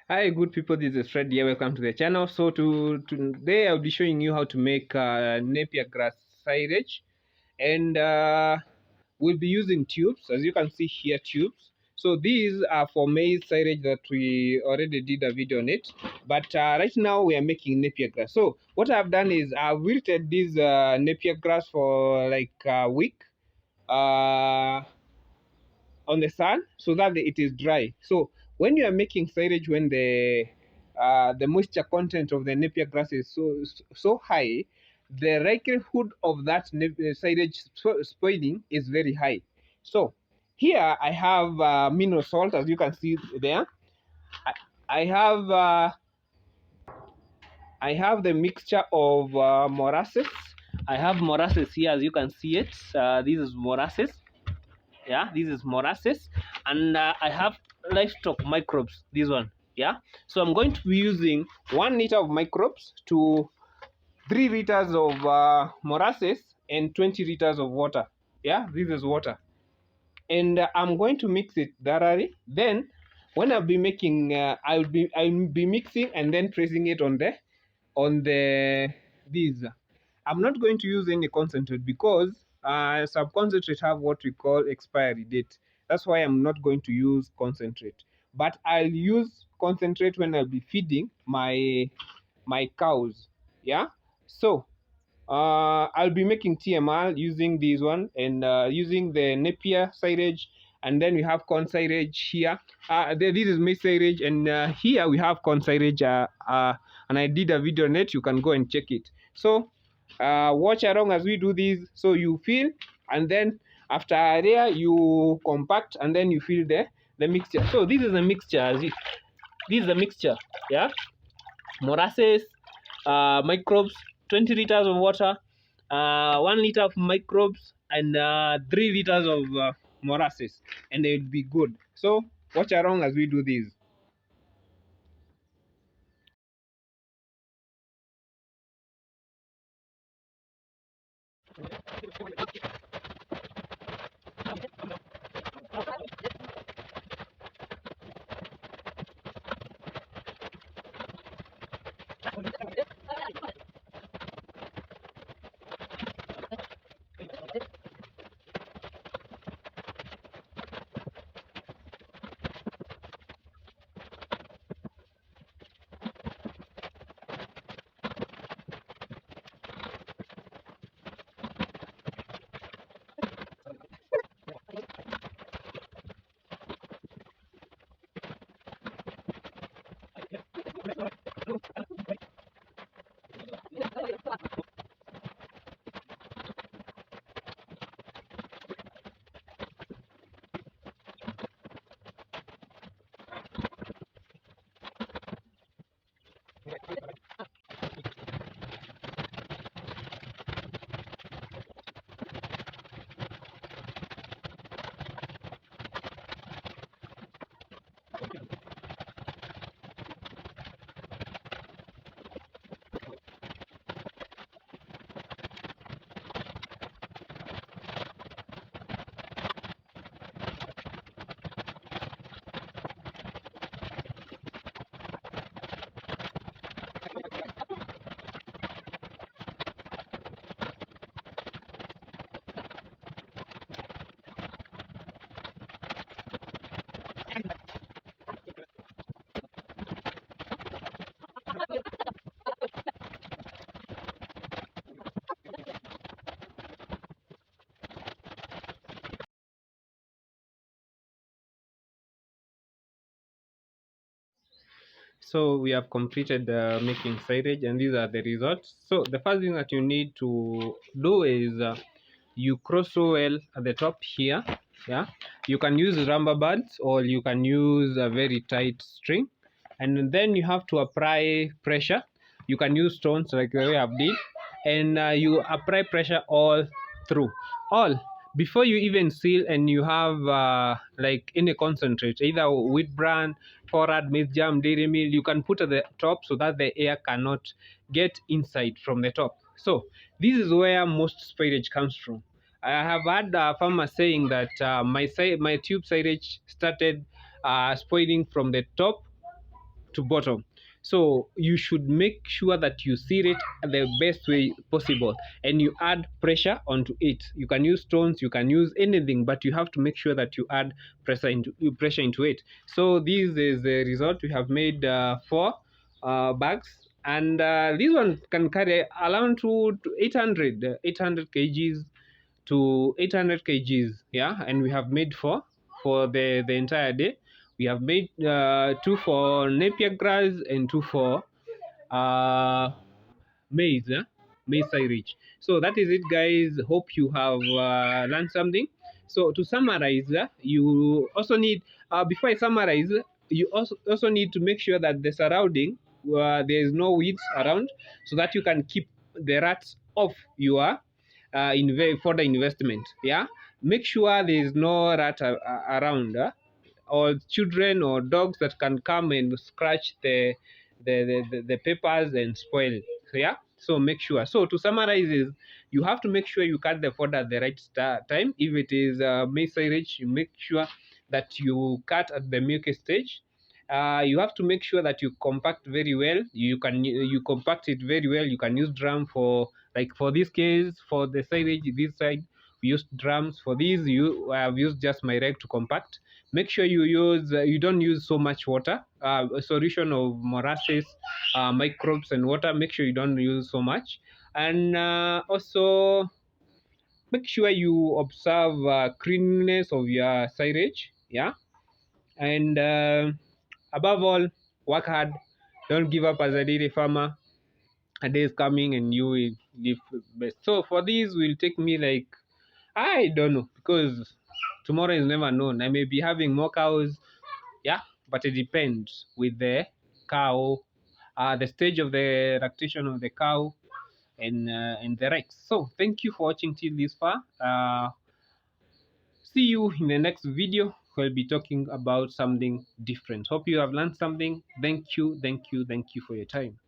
Hi, good people. This is Fred here. Welcome to the channel. So today I'll be showing you how to make Napier grass silage, and we'll be using tubes, as you can see here, tubes. So these are for maize silage that we already did a video on it, but right now we are making Napier grass. So what I've done is I've wilted this Napier grass for like a week. On the sun so that it is dry. So when you are making silage, when the moisture content of the Napier grass is so high, the likelihood of that silage spoiling is very high. So here I have mineral salt, as you can see there. I, I have I have the mixture of molasses. I have molasses here, as you can see it. This is molasses. Yeah, this is molasses, and I have livestock microbes, this one. Yeah, so I'm going to be using 1 liter of microbes to 3 liters of molasses and 20 liters of water. Yeah, this is water, and I'm going to mix it thoroughly. Then when I'll be making I'll be mixing and then pressing it on the these. I'm not going to use any concentrate because some concentrate have what we call expiry date. That's why I'm not going to use concentrate. But I'll use concentrate when I'll be feeding my cows. Yeah. So I'll be making TMR using this one, and using the Napier silage, and then we have corn silage here. This is maize silage, and here we have corn silage. And I did a video on it. You can go and check it. So watch along as we do this, so you feel, and then after there you compact, and then you feel the mixture. So this is a mixture. This is a mixture. Yeah, molasses, microbes, 20 liters of water, 1 liter of microbes, and 3 liters of molasses, and they will be good. So watch along as we do this. So we have completed making silage, and these are the results. So the first thing that you need to do is you cross soil at the top here. Yeah, you can use rubber bands, or you can use a very tight string, and then you have to apply pressure. You can use stones like the way I've did, and you apply pressure all through, all before you even seal. And you have like any concentrate, either wheat bran, forward, maize jam, dairy meal, you can put at the top so that the air cannot get inside from the top. So this is where most spillage comes from. I have had farmers saying that my tube silage started spoiling from the top to bottom. So you should make sure that you seal it the best way possible, and you add pressure onto it. You can use stones, you can use anything, but you have to make sure that you add pressure into it. So this is the result. We have made 4 bags, and this one can carry around to 800 kgs to 800 kgs. Yeah, and we have made 4 for the entire day. We have made 2 for Napier grass and 2 for uh, maize, maize silage. So that is it, guys. Hope you have learned something. So to summarize, you also need, before I summarize, you also need to make sure that the surrounding, there is no weeds around, so that you can keep the rats off your further investment. Yeah, make sure there is no rat around, or children or dogs that can come and scratch the papers and spoil it. So yeah, so make sure. So to summarize is, you have to make sure you cut the fodder at the right time. If it is maize silage, you make sure that you cut at the milky stage. You have to make sure that you compact very well. You compact it very well. You can use drum for, like for this case, for the silage this side we used drums. For these, I have used just my rag to compact. Make sure you don't use so much water. A solution of molasses, microbes and water, make sure you don't use so much. And also make sure you observe cleanliness of your silage. Yeah, and above all, work hard. Don't give up as a dairy farmer. A day is coming and you will live best. So for these will take me like, I don't know, because tomorrow is never known. I may be having more cows. Yeah, but it depends with the cow, the stage of the lactation of the cow, and the rest. So thank you for watching till this far. See you in the next video. We'll be talking about something different. Hope you have learned something. Thank you for your time.